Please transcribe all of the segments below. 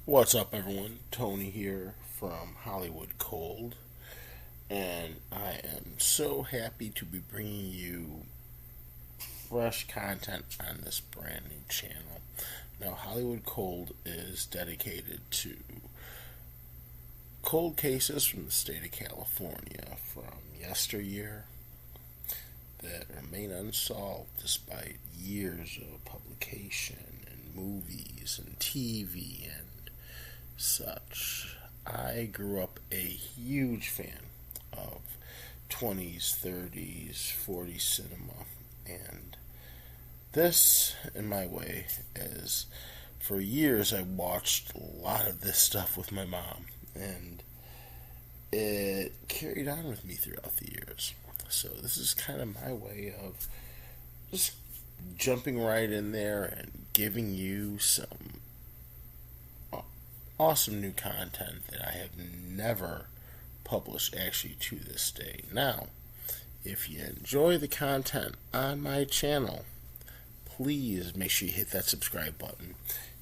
What's up, everyone? Tony here from Hollywood Cold, and I am so happy to be bringing you fresh content on this brand new channel. Now, Hollywood Cold is dedicated to cold cases from the state of California from yesteryear that remain unsolved despite years of publication and movies and TV and such. I grew up a huge fan of 20s, 30s, 40s cinema, and this, in my way, is for years I watched a lot of this stuff with my mom, and it carried on with me throughout the years. So this is kind of my way of just jumping right in there and giving you some awesome new content that I have never published actually to this day. Now, if you enjoy the content on my channel, please make sure you hit that subscribe button.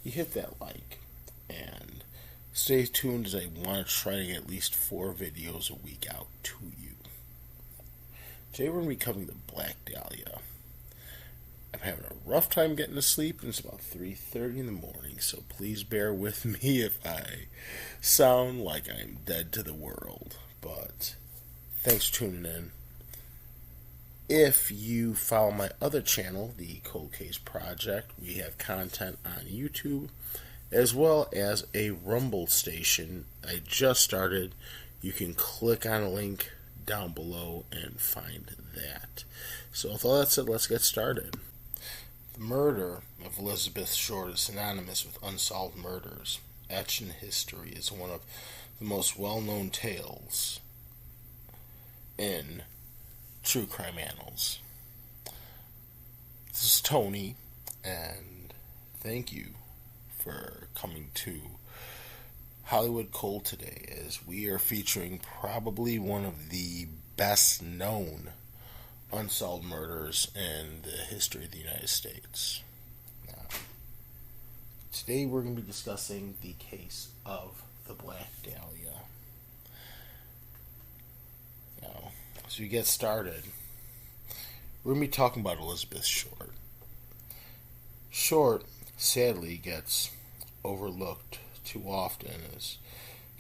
You hit that like, and stay tuned as I want to try to get at least 4 videos a week out to you. Today we're going to be covering the Black Dahlia. I'm having a rough time getting to sleep, and it's about 3:30 in the morning, so please bear with me if I sound like I'm dead to the world. But thanks for tuning in. If you follow my other channel, the Cold Case Project, we have content on YouTube as well as a Rumble station I just started. You can click on a link down below and find that. So with all that said, let's get started. The murder of Elizabeth Short is synonymous with unsolved murders, etched in history as one of the most well-known tales in true crime annals. This is Tony, and thank you for coming to Hollywood Cold today, as we are featuring probably one of the best known unsolved murders in the history of the United States. Now, today we're going to be discussing the case of the Black Dahlia. Now, as we get started, we're going to be talking about Elizabeth Short. Short, sadly, gets overlooked too often, is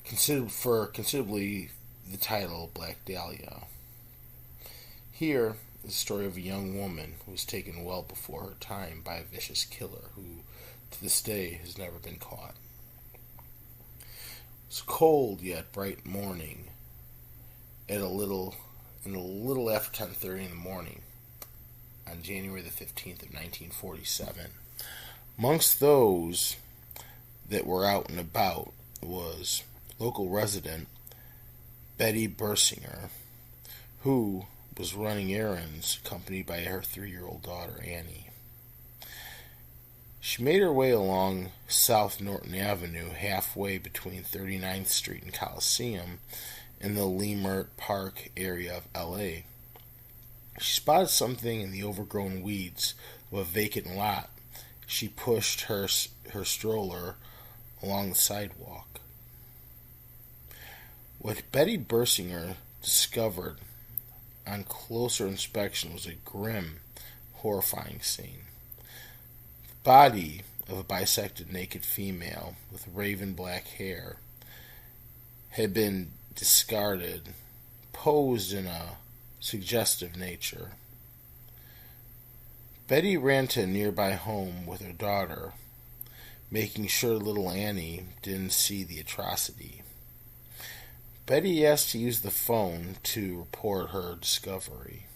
considered for considerably the title Black Dahlia. Here is the story of a young woman who was taken well before her time by a vicious killer who, to this day, has never been caught. It's cold yet bright morning at a little after 10:30 in the morning on January the 15th of 1947. Amongst those that were out and about was local resident Betty Bersinger, who was running errands accompanied by her 3-year-old daughter Annie. She made her way along South Norton Avenue, halfway between 39th Street and Coliseum in the Leimert Park area of LA. She spotted something in the overgrown weeds of a vacant lot. She pushed her stroller along the sidewalk. What Betty Bersinger discovered on closer inspection was a grim, horrifying scene. The body of a bisected naked female with raven black hair had been discarded, posed in a suggestive nature. Betty ran to a nearby home with her daughter, making sure little Annie didn't see the atrocity. Betty asked to use the phone to report her discovery.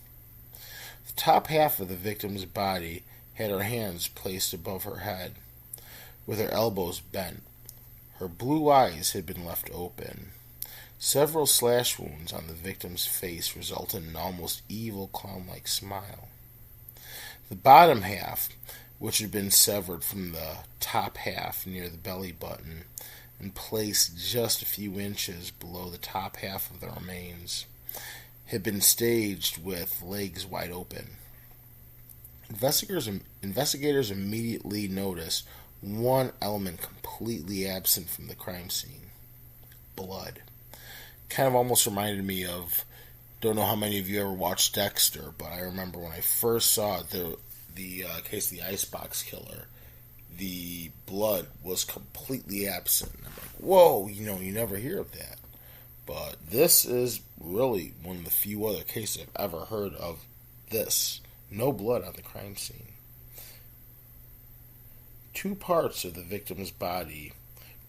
The top half of the victim's body had her hands placed above her head, with her elbows bent. Her blue eyes had been left open. Several slash wounds on the victim's face resulted in an almost evil clown-like smile. The bottom half, which had been severed from the top half near the belly button and placed just a few inches below the top half of the remains, had been staged with legs wide open. Investigators immediately noticed one element completely absent from the crime scene: blood. Kind of almost reminded me of, don't know how many of you ever watched Dexter, but I remember when I first saw it, the case of the Icebox Killer, the blood was completely absent. I'm like, whoa, you never hear of that. But this is really one of the few other cases I've ever heard of this. No blood on the crime scene. Two parts of the victim's body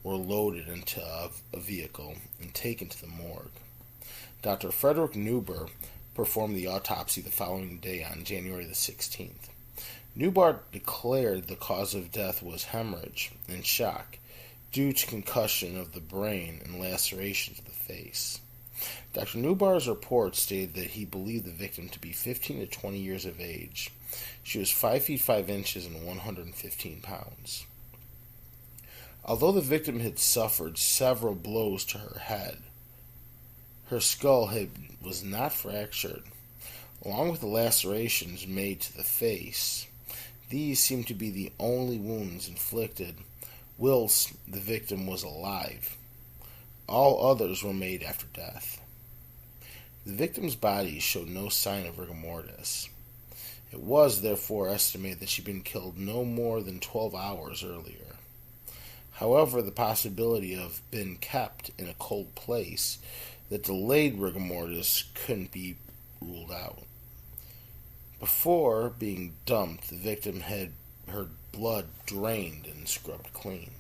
were loaded into a vehicle and taken to the morgue. Dr. Frederick Neuber performed the autopsy the following day on January the 16th. Neuber declared the cause of death was hemorrhage and shock due to concussion of the brain and lacerations of the face. Dr. Neuber's report stated that he believed the victim to be 15 to 20 years of age. She was 5 feet 5 inches and 115 pounds. Although the victim had suffered several blows to her head, her skull was not fractured. Along with the lacerations made to the face, these seemed to be the only wounds inflicted whilst the victim was alive. All others were made after death. The victim's body showed no sign of rigor mortis. It was therefore estimated that she had been killed no more than 12 hours earlier. However, the possibility of being kept in a cold place that delayed rigor mortis couldn't be ruled out. Before being dumped, the victim had her blood drained and scrubbed clean.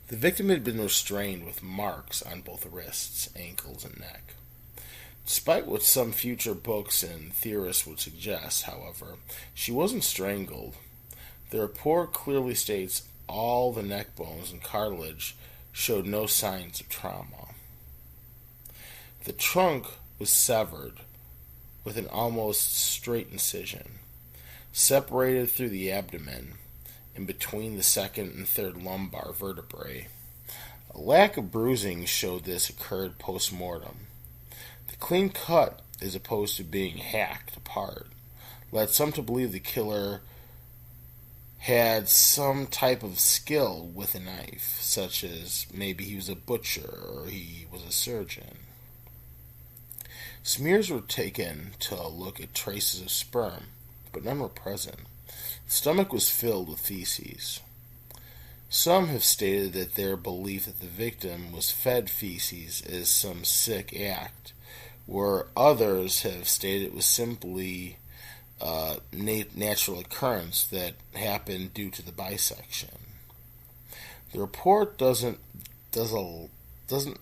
The victim had been restrained with marks on both wrists, ankles, and neck. Despite what some future books and theorists would suggest, however, she wasn't strangled. The report clearly states all the neck bones and cartilage showed no signs of trauma. The trunk was severed with an almost straight incision, separated through the abdomen and between the second and third lumbar vertebrae. A lack of bruising showed this occurred post-mortem. The clean cut, as opposed to being hacked apart, led some to believe the killer had some type of skill with a knife, such as maybe he was a butcher or he was a surgeon. Smears were taken to look at traces of sperm, but none were present. The stomach was filled with feces. Some have stated that their belief that the victim was fed feces is some sick act, where others have stated it was simply a natural occurrence that happened due to the bisection. The report doesn't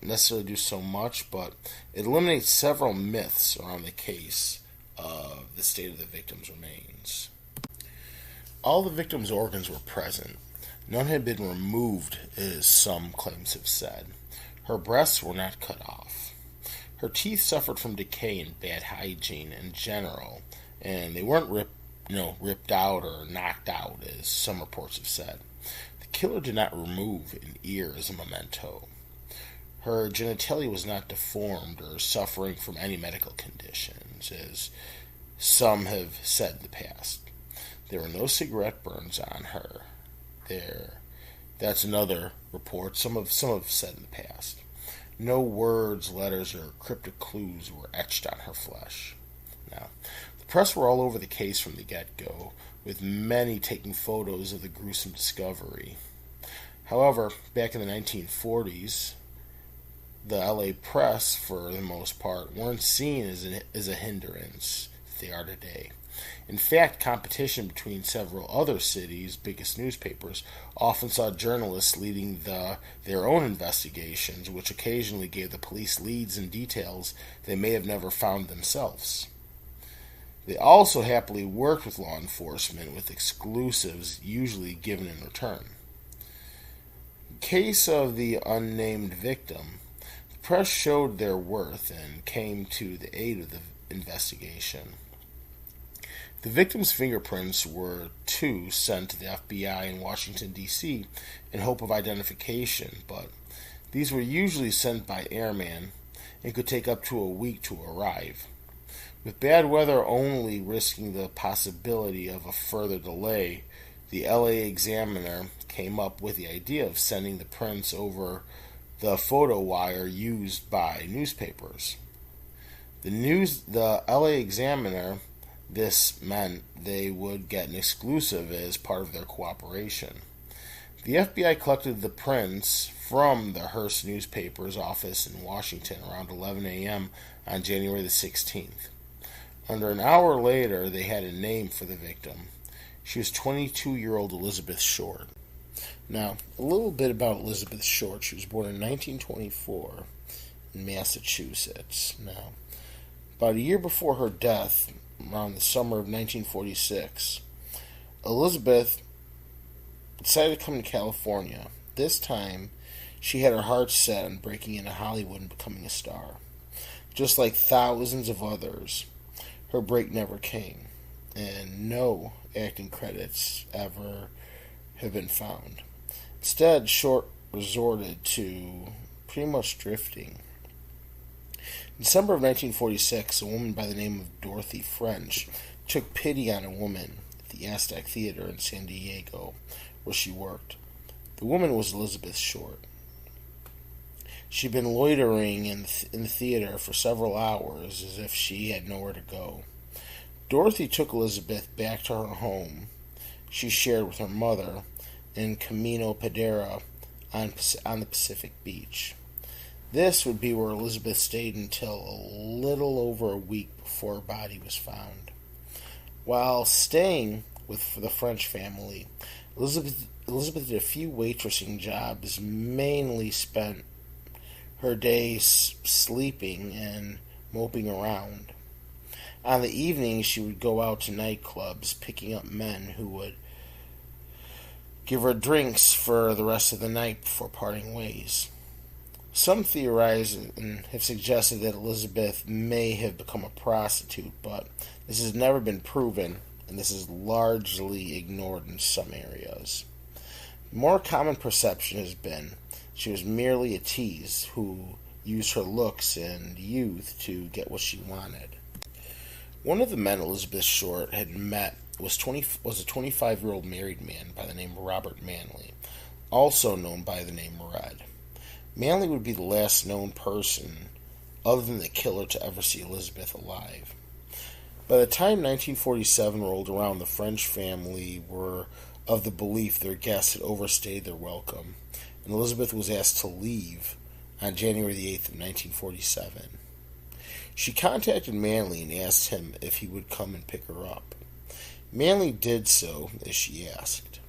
necessarily do so much, but it eliminates several myths around the case of the state of the victim's remains. All the victim's organs were present. None had been removed, as some claims have said. Her breasts were not cut off. Her teeth suffered from decay and bad hygiene in general, and they weren't ripped out or knocked out, as some reports have said. The killer did not remove an ear as a memento. Her genitalia was not deformed or suffering from any medical conditions, as some have said in the past. There were no cigarette burns on her. That's another report some have said in the past. No words, letters, or cryptic clues were etched on her flesh. Now, the press were all over the case from the get-go, with many taking photos of the gruesome discovery. However, back in the 1940s, the LA press, for the most part, weren't seen as a hindrance that they are today. In fact, competition between several other cities' biggest newspapers often saw journalists leading their own investigations, which occasionally gave the police leads and details they may have never found themselves. They also happily worked with law enforcement, with exclusives usually given in return. In case of the unnamed victim, the press showed their worth and came to the aid of the investigation. The victim's fingerprints were, too, sent to the FBI in Washington, D.C. in hope of identification, but these were usually sent by airman and could take up to a week to arrive, with bad weather only risking the possibility of a further delay. the LA Examiner came up with the idea of sending the prints over the photo wire used by newspapers. The LA Examiner, this meant they would get an exclusive as part of their cooperation. The FBI collected the prints from the Hearst newspaper's office in Washington around 11 a.m. on January the 16th. Under an hour later, they had a name for the victim. She was 22-year-old Elizabeth Short. Now, a little bit about Elizabeth Short. She was born in 1924 in Massachusetts. Now, about a year before her death, around the summer of 1946, Elizabeth decided to come to California. This time, she had her heart set on breaking into Hollywood and becoming a star. Just like thousands of others, her break never came, and no acting credits ever have been found. Instead, Short resorted to pretty much drifting. In December of 1946, a woman by the name of Dorothy French took pity on a woman at the Aztec Theater in San Diego, where she worked. The woman was Elizabeth Short. She'd been loitering in the theater for several hours as if she had nowhere to go. Dorothy took Elizabeth back to her home she shared with her mother in Camino Piedra on the Pacific Beach. This would be where Elizabeth stayed until a little over a week before her body was found. While staying with the French family, Elizabeth did a few waitressing jobs, mainly spent her days sleeping and moping around. On the evenings, she would go out to nightclubs, picking up men who would give her drinks for the rest of the night before parting ways. Some theorize and have suggested that Elizabeth may have become a prostitute, but this has never been proven, and this is largely ignored in some areas. The more common perception has been she was merely a tease who used her looks and youth to get what she wanted. One of the men Elizabeth Short had met was a 25-year-old married man by the name of Robert Manley, also known by the name Red. Manley would be the last known person, other than the killer, to ever see Elizabeth alive. By the time 1947 rolled around, the French family were of the belief their guests had overstayed their welcome, and Elizabeth was asked to leave on January the 8th of 1947. She contacted Manley and asked him if he would come and pick her up. Manley did so, as she asked.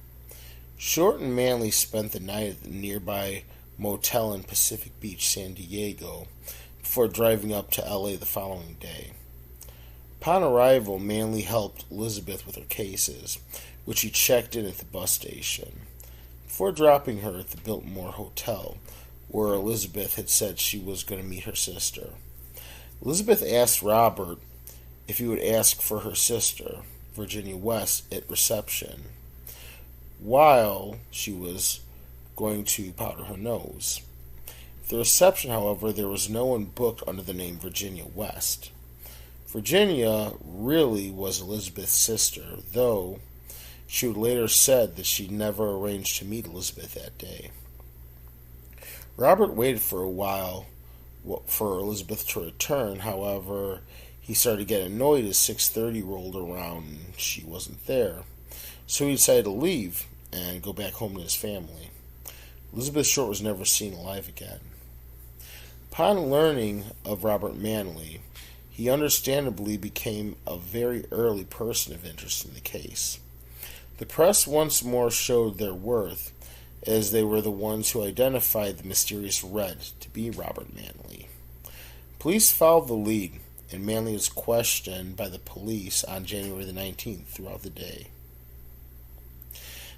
Short and Manley spent the night at the nearby motel in Pacific Beach, San Diego, before driving up to LA the following day. Upon arrival, Manley helped Elizabeth with her cases, which he checked in at the bus station, before dropping her at the Biltmore Hotel, where Elizabeth had said she was going to meet her sister. Elizabeth asked Robert if he would ask for her sister, Virginia West, at reception, while she was going to powder her nose. At the reception, however, there was no one booked under the name Virginia West. Virginia really was Elizabeth's sister, though she would later said that she never arranged to meet Elizabeth that day. Robert waited for a while for Elizabeth to return. However, he started to get annoyed as 6:30 rolled around and she wasn't there. So he decided to leave and go back home to his family. Elizabeth Short was never seen alive again. Upon learning of Robert Manley, he understandably became a very early person of interest in the case. The press once more showed their worth, as they were the ones who identified the mysterious Red to be Robert Manley. Police followed the lead, and Manley was questioned by the police on January the 19th throughout the day.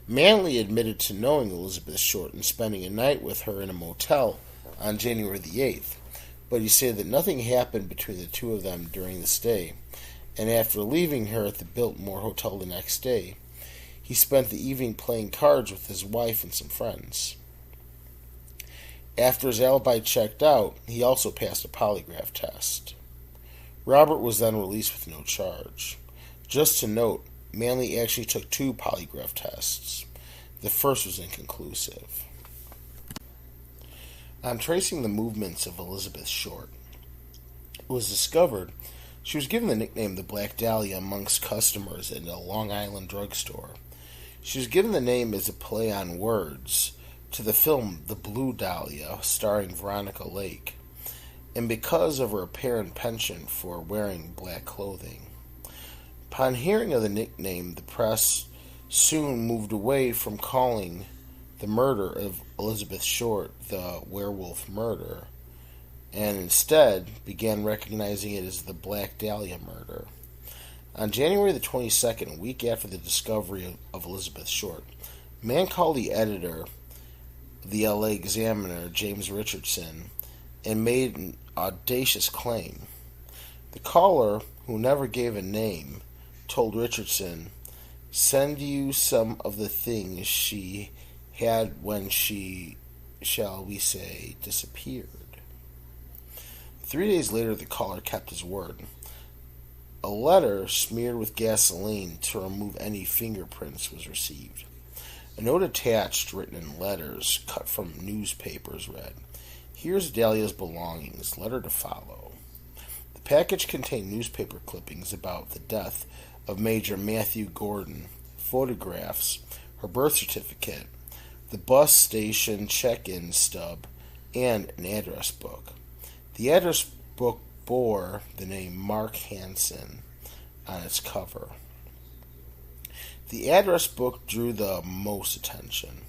Manley admitted to knowing Elizabeth Short and spending a night with her in a motel on January the 8th, but he said that nothing happened between the two of them during the stay, and after leaving her at the Biltmore Hotel the next day, he spent the evening playing cards with his wife and some friends. After his alibi checked out, he also passed a polygraph test. Robert was then released with no charge. Just to note, Manley actually took 2 polygraph tests. The first was inconclusive. On tracing the movements of Elizabeth Short, it was discovered she was given the nickname the Black Dahlia amongst customers in a Long Island drugstore. She was given the name as a play on words to the film The Blue Dahlia, starring Veronica Lake, and because of her apparent penchant for wearing black clothing. Upon hearing of the nickname, the press soon moved away from calling the murder of Elizabeth Short the werewolf murder, and instead began recognizing it as the Black Dahlia murder. On January the 22nd, a week after the discovery of Elizabeth Short, a man called the editor of the LA Examiner, James Richardson, and made an audacious claim. The caller, who never gave a name, told Richardson, "Send you some of the things she had when she, shall we say, disappeared." 3 days later, the caller kept his word. A letter smeared with gasoline to remove any fingerprints was received. A note attached, written in letters cut from newspapers, read, "Here's Dahlia's belongings. Letter to follow." The package contained newspaper clippings about the death of Major Matthew Gordon, photographs, her birth certificate, the bus station check-in stub, and an address book. The address book bore the name Mark Hansen on its cover. The address book drew the most attention.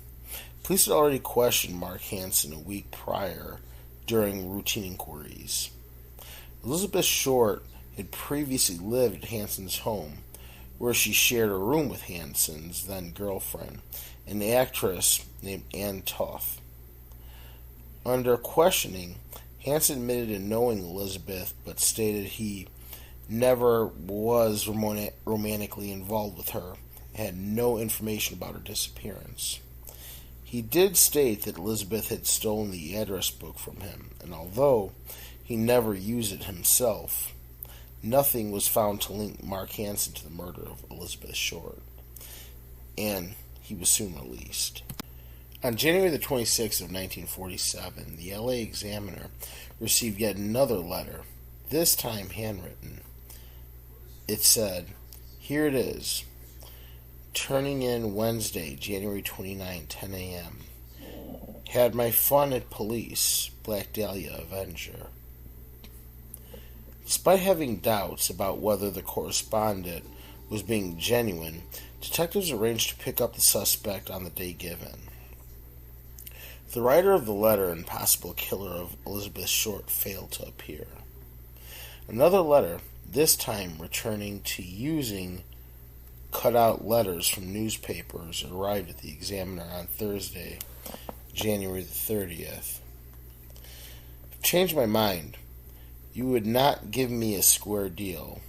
Police had already questioned Mark Hansen a week prior during routine inquiries. Elizabeth Short had previously lived at Hansen's home, where she shared a room with Hansen's then girlfriend, an actress named Ann Toth. Under questioning, Hansen admitted to knowing Elizabeth, but stated he never was romantically involved with her and had no information about her disappearance. He did state that Elizabeth had stolen the address book from him, and although he never used it himself, nothing was found to link Mark Hansen to the murder of Elizabeth Short, and he was soon released. On January the 26th of 1947, the LA Examiner received yet another letter, this time handwritten. It said, "Here it is. Turning in Wednesday, January 29, 10 a.m. Had my fun at police, Black Dahlia Avenger." Despite having doubts about whether the correspondent was being genuine, detectives arranged to pick up the suspect on the day given. The writer of the letter and possible killer of Elizabeth Short failed to appear. Another letter, this time returning to using cut-out letters from newspapers, arrived at the Examiner on Thursday, January the 30th. "I've changed my mind. You would not give me a square deal.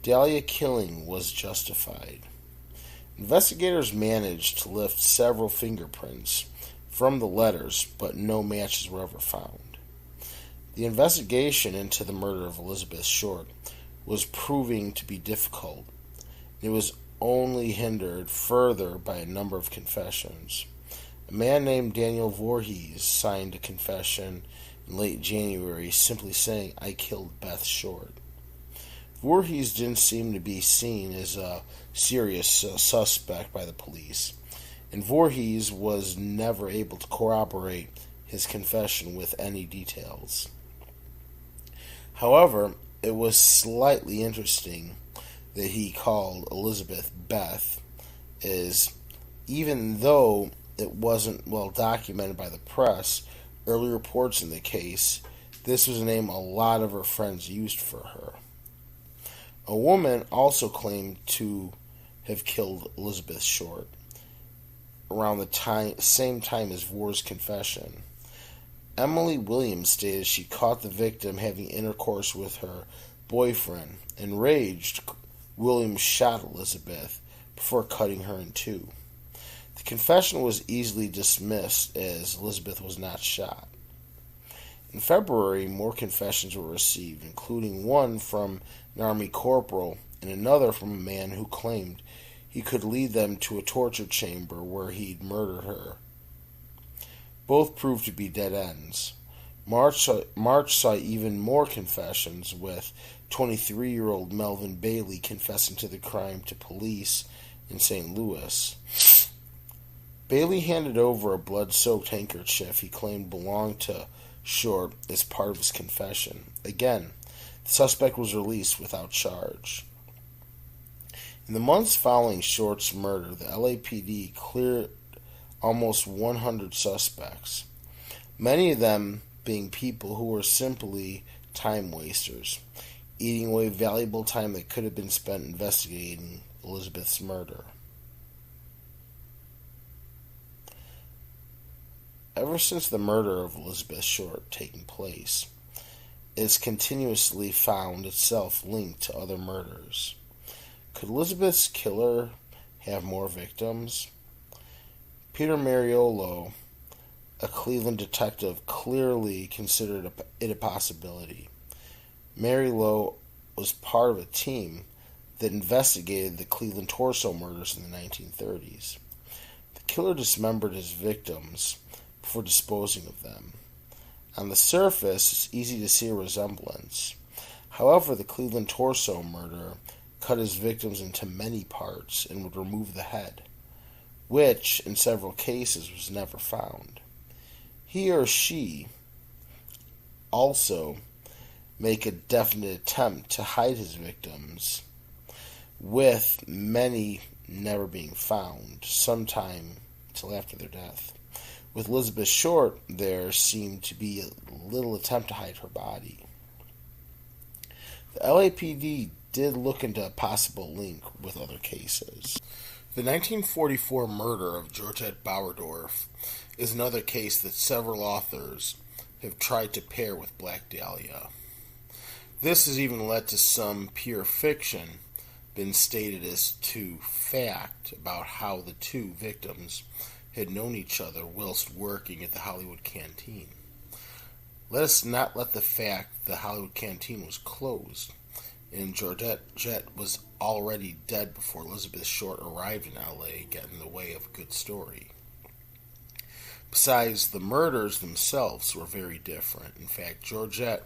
Dahlia killing was justified." Investigators managed to lift several fingerprints from the letters, but no matches were ever found. The investigation into the murder of Elizabeth Short was proving to be difficult. It was only hindered further by a number of confessions. A man named Daniel Voorhees signed a confession in late January simply saying, "I killed Beth Short." Voorhees didn't seem to be seen as a serious suspect by the police, and Voorhees was never able to corroborate his confession with any details. However, it was slightly interesting that he called Elizabeth Beth, as even though it wasn't well documented by the press, early reports in the case, this was a name a lot of her friends used for her. A woman also claimed to have killed Elizabeth Short around the same time as Voor's confession. Emily Williams stated she caught the victim having intercourse with her boyfriend. Enraged, Williams shot Elizabeth before cutting her in two. The confession was easily dismissed as Elizabeth was not shot. In February, more confessions were received, including one from an Army corporal and another from a man who claimed he could lead them to a torture chamber where he'd murder her. Both proved to be dead ends. March saw even more confessions, with 23-year-old Melvin Bailey confessing to the crime to police in St. Louis. Bailey handed over a blood-soaked handkerchief he claimed belonged to Short as part of his confession. Again, the suspect was released without charge. In the months following Short's murder, the LAPD cleared almost 100 suspects, many of them being people who were simply time wasters, eating away valuable time that could have been spent investigating Elizabeth's murder. Ever since the murder of Elizabeth Short taking place, it has continuously found itself linked to other murders. Could Elizabeth's killer have more victims? Peter Mariolo, a Cleveland detective, clearly considered it a possibility. Mariolo was part of a team that investigated the Cleveland Torso murders in the 1930s. The killer dismembered his victims before disposing of them. On the surface, it's easy to see a resemblance. However, the Cleveland Torso murderer cut his victims into many parts and would remove the head, which, in several cases, was never found. He or she also make a definite attempt to hide his victims, with many never being found, sometime until after their death. With Elizabeth Short, there seemed to be a little attempt to hide her body. The LAPD did look into a possible link with other cases. The 1944 murder of Georgette Bauerdorf is another case that several authors have tried to pair with Black Dahlia. This has even led to some pure fiction been stated as to fact about how the two victims had known each other whilst working at the Hollywood Canteen. Let us not let the fact the Hollywood Canteen was closed and Georgette was already dead before Elizabeth Short arrived in L.A. get in the way of a good story. Besides, the murders themselves were very different. In fact, Georgette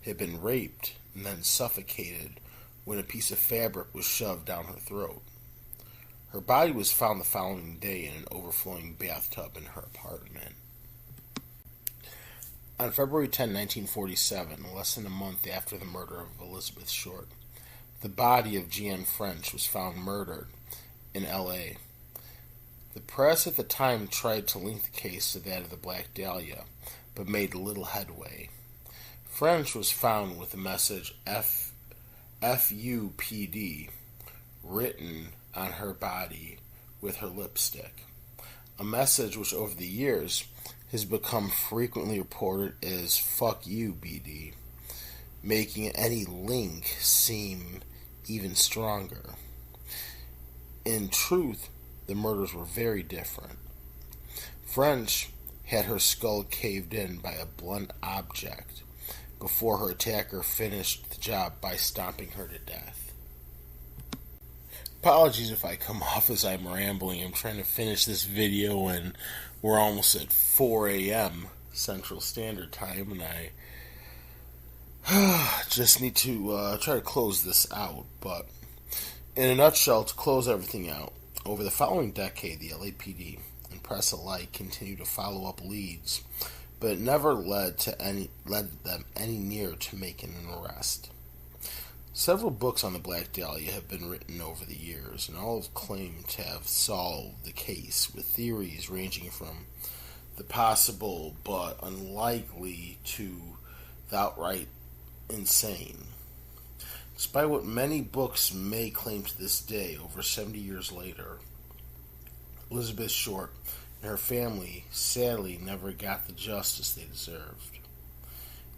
had been raped and then suffocated when a piece of fabric was shoved down her throat. Her body was found the following day in an overflowing bathtub in her apartment. On February 10, 1947, less than a month after the murder of Elizabeth Short, the body of Jeanne French was found murdered in L.A. The press at the time tried to link the case to that of the Black Dahlia, but made little headway. French was found with the message FUPD written on her body with her lipstick, a message which over the years has become frequently reported as "fuck you, BD," making any link seem even stronger. In truth, the murders were very different. French had her skull caved in by a blunt object before her attacker finished the job by stomping her to death. Apologies if I come off as I'm rambling. I'm trying to finish this video and we're almost at 4 a.m. Central Standard Time, and I just need to try to close this out. But in a nutshell, to close everything out, over the following decade, the LAPD and press alike continued to follow up leads, but it never led them any nearer to making an arrest. Several books on the Black Dahlia have been written over the years, and all have claimed to have solved the case, with theories ranging from the possible but unlikely to the outright insane. Despite what many books may claim to this day, over 70 years later, Elizabeth Short and her family sadly never got the justice they deserved.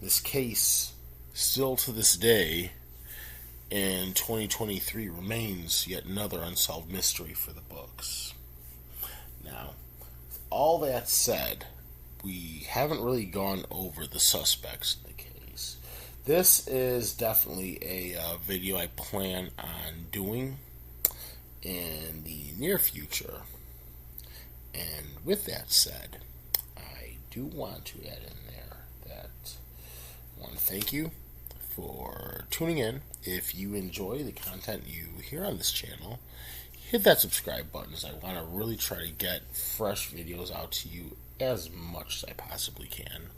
This case, still to this day, in 2023, remains yet another unsolved mystery for the books. Now, with all that said, we haven't really gone over the suspects in the case. this is definitely a video I plan on doing in the near future. And with that said, I do want to add in there that I want to thank you for tuning in. If you enjoy the content you hear on this channel, hit that subscribe button, as I want to really try to get fresh videos out to you as much as I possibly can.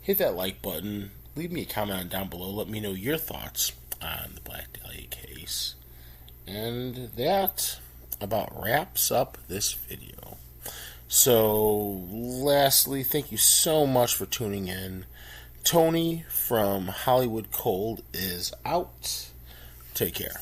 Hit that like button, leave me a comment down below, let me know your thoughts on the Black Dahlia case. And that about wraps up this video. So, lastly, thank you so much for tuning in. Tony from Hollywood Cold is out. Take care.